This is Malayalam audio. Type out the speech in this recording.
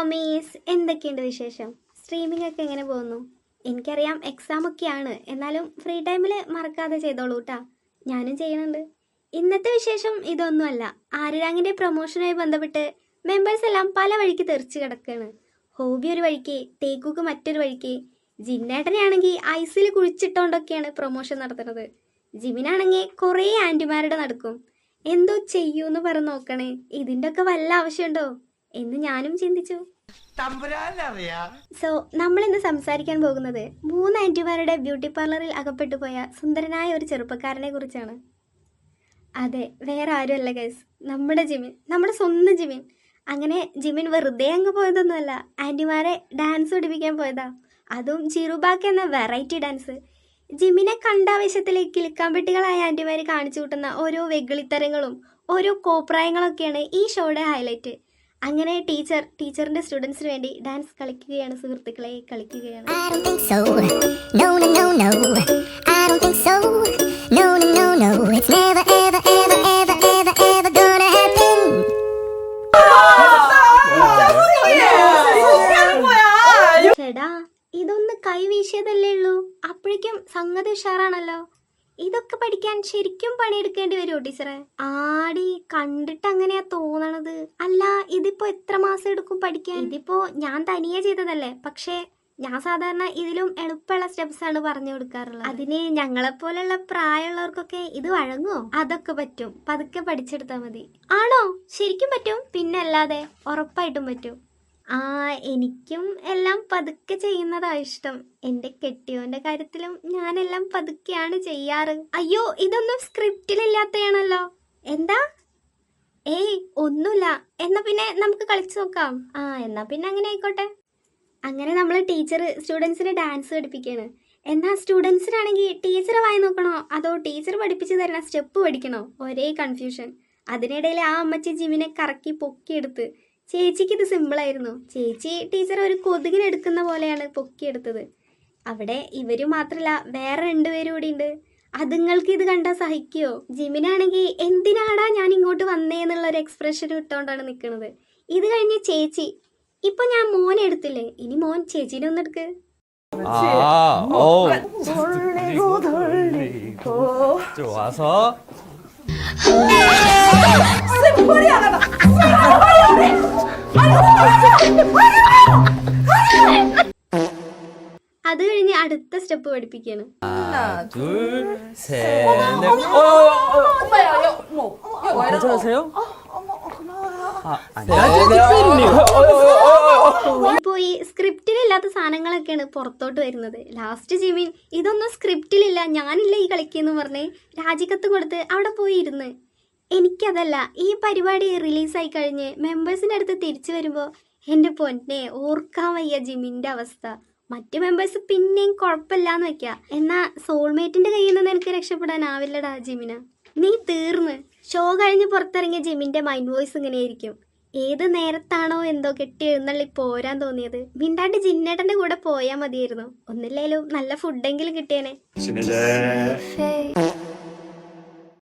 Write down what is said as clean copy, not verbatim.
മമ്മീസ്, എന്തൊക്കെയുണ്ട് വിശേഷം? സ്ട്രീമിംഗ് ഒക്കെ എങ്ങനെ പോകുന്നു? എനിക്കറിയാം എക്സാം ഒക്കെയാണ്, എന്നാലും ഫ്രീ ടൈമിൽ മറക്കാതെ ചെയ്തോളൂ കേട്ടാ. ഞാനും ചെയ്യുന്നുണ്ട്. ഇന്നത്തെ വിശേഷം ഇതൊന്നുമല്ല. ആര്യരാങ്ങിൻ്റെ പ്രൊമോഷനുമായി ബന്ധപ്പെട്ട് മെമ്പേഴ്സ് എല്ലാം പല വഴിക്ക് തെറിച്ച് കിടക്കുകയാണ്. ഹോബി ഒരു വഴിക്ക്, ടേക്കുക്ക് മറ്റൊരു വഴിക്ക്, ജിന്നേട്ടനെ ആണെങ്കിൽ ഐസിൽ കുഴിച്ചിട്ടുകൊണ്ടൊക്കെയാണ് പ്രൊമോഷൻ നടത്തുന്നത്. ജിമിനാണെങ്കിൽ കുറേ ആൻറ്റിമാരുടെ നടക്കും. എന്തോ ചെയ്യൂന്ന് പറഞ്ഞ് നോക്കണേ, ഇതിൻ്റെ ഒക്കെ വല്ല ആവശ്യമുണ്ടോ എന്ന് ഞാനും ചിന്തിച്ചു. സോ നമ്മളിന്ന് സംസാരിക്കാൻ പോകുന്നത് 3 ആൻറ്റിമാരുടെ ബ്യൂട്ടി പാർലറിൽ അകപ്പെട്ടു പോയ സുന്ദരനായ ഒരു ചെറുപ്പക്കാരനെ കുറിച്ചാണ്. അതെ, വേറെ ആരുമല്ല ഗൈസ്, നമ്മുടെ ജിമിൻ, നമ്മുടെ സ്വന്തം ജിമിൻ. അങ്ങനെ ജിമിൻ വെറുതെ അങ്ങ് പോയതൊന്നുമല്ല, ആൻറ്റിമാരെ ഡാൻസ് പഠിപ്പിക്കാൻ പോയതാ. അതും ചിറുബാക്ക് എന്ന വെറൈറ്റി ഡാൻസ്. ജിമിനെ കണ്ടാവേശത്തിൽ കിളിക്കാമ്പെട്ടികളായ ആൻറ്റിമാർ കാണിച്ചു കൂട്ടുന്ന ഓരോ വെഗിളിത്തരങ്ങളും ഓരോ കോപ്രായങ്ങളൊക്കെയാണ് ഈ ഷോയുടെ ഹൈലൈറ്റ്. അങ്ങനെ ടീച്ചറിന്റെ സ്റ്റുഡൻസിന് വേണ്ടി ഡാൻസ് കളിക്കുകയാണ് സുഹൃത്തുക്കളെ, കളിക്കുകയാണ്. ചേടാ, ഇതൊന്ന് കൈവീശിയതല്ലേ ഉള്ളൂ, അപ്പോഴേക്കും സംഗതി ഉഷാറാണല്ലോ. ഇതൊക്കെ പഠിക്കാൻ ശരിക്കും പണിയെടുക്കേണ്ടി വരുമോ ടീച്ചറെ? ആടി, കണ്ടിട്ട് അങ്ങനെയാ തോന്നണത്. അല്ല, ഇതിപ്പോ എത്ര മാസം എടുക്കും പഠിക്കാൻ? ഇതിപ്പോ ഞാൻ തനിയെ ചെയ്തതല്ലേ, പക്ഷേ ഞാൻ സാധാരണ ഇതിലും എളുപ്പമുള്ള സ്റ്റെപ്സ് ആണ് പറഞ്ഞു കൊടുക്കാറുള്ളത്. അതിന് ഞങ്ങളെപ്പോലുള്ള പ്രായമുള്ളവർക്കൊക്കെ ഇത് വഴങ്ങുമോ? അതൊക്കെ പറ്റും, പതുക്കെ പഠിച്ചെടുത്താൽ മതി. ആണോ? ശരിക്കും പറ്റും? പിന്നെ അല്ലാതെ, ഉറപ്പായിട്ടും പറ്റും. എനിക്കും എല്ലാം പതുക്കെ ചെയ്യുന്നതാ ഇഷ്ടം. എന്റെ കെട്ടിയോന്റെ കാര്യത്തിലും ഞാനെല്ലാം പതുക്കെയാണ് ചെയ്യാറ്. അയ്യോ, ഇതൊന്നും സ്ക്രിപ്റ്റിലില്ലാത്തയാണല്ലോ. എന്താ? ഏയ് ഒന്നുമില്ല. എന്നാ പിന്നെ നമുക്ക് കളിച്ചു നോക്കാം. എന്നാ പിന്നെ അങ്ങനെ ആയിക്കോട്ടെ. അങ്ങനെ നമ്മൾ ടീച്ചർ സ്റ്റുഡൻസിനെ ഡാൻസ് പഠിപ്പിക്കുകയാണ്. എന്നാൽ സ്റ്റുഡൻസിനാണെങ്കിൽ ടീച്ചറെ വായി നോക്കണോ അതോ ടീച്ചർ പഠിപ്പിച്ചു തരുന്ന സ്റ്റെപ്പ് പഠിക്കണോ? ഒരേ കൺഫ്യൂഷൻ. അതിനിടയിൽ ആ അമ്മച്ചി ജിമിനെ കറക്കി പൊക്കിയെടുത്ത്. ചേച്ചിക്ക് ഇത് സിമ്പിളായിരുന്നു. ചേച്ചി ടീച്ചർ ഒരു കൊതുകിനെടുക്കുന്ന പോലെയാണ് പൊക്കിയെടുത്തത്. അവിടെ ഇവര് മാത്രമല്ല, വേറെ 2 പേരും കൂടി ഉണ്ട്. അതുങ്ങൾക്ക് ഇത് കണ്ടാൽ സഹിക്കുമോ? ജിമിനാണെങ്കിൽ എന്തിനാടാ ഞാൻ ഇങ്ങോട്ട് വന്നേ എന്നുള്ളൊരു എക്സ്പ്രഷൻ ഇട്ടുകൊണ്ടാണ് നിൽക്കുന്നത്. ഇത് കഴിഞ്ഞ് ചേച്ചി, ഇപ്പൊ ഞാൻ മോനെ എടുത്തില്ലേ, ഇനി മോൻ ചേച്ചീനെ ഒന്നെടുക്ക്. അത് കഴിഞ്ഞ് അടുത്ത സ്റ്റെപ്പ് പഠിപ്പിക്കാണ്. പോയി സ്ക്രിപ്റ്റിലില്ലാത്ത സാധനങ്ങളൊക്കെയാണ് പുറത്തോട്ട് വരുന്നത്. ലാസ്റ്റ് ജിമിൻ ഇതൊന്നും സ്ക്രിപ്റ്റിലില്ല, ഞാനില്ല ഈ കളിക്കെന്ന് പറഞ്ഞ് രാജിക്കത്ത് കൊടുത്ത് അവിടെ പോയി ഇരുന്ന്. എനിക്കതല്ല, ഈ പരിപാടി റിലീസായി കഴിഞ്ഞ് മെമ്പേഴ്സിൻ്റെ അടുത്ത് തിരിച്ചു വരുമ്പോൾ എൻ്റെ പൊന്നെ ഓർക്കാൻ വയ്യ ജിമിൻ്റെ അവസ്ഥ. മറ്റു മെമ്പേഴ്സ് പിന്നെയും കുഴപ്പമില്ലാന്ന് വെക്കുക, എന്നാൽ സോൾമേറ്റിൻ്റെ കയ്യിൽ നിന്ന് എനിക്ക് രക്ഷപ്പെടാനാവില്ലടാ ജിമിന. നീ തീർന്ന്. ഷോ കഴിഞ്ഞ് പുറത്തിറങ്ങിയ ജിമിൻ്റെ മൈൻഡ് വോയിസ് ഇങ്ങനെയായിരിക്കും. ഏത് നേരത്താണോ എന്തോ കെട്ടി എഴുന്നള്ളി പോരാൻ തോന്നിയത്. മിണ്ടാണ്ട് ജിന്നേട്ടൻ്റെ കൂടെ പോയാൽ മതിയായിരുന്നു. ഒന്നില്ലേലും നല്ല ഫുഡെങ്കിലും കിട്ടിയേനെ.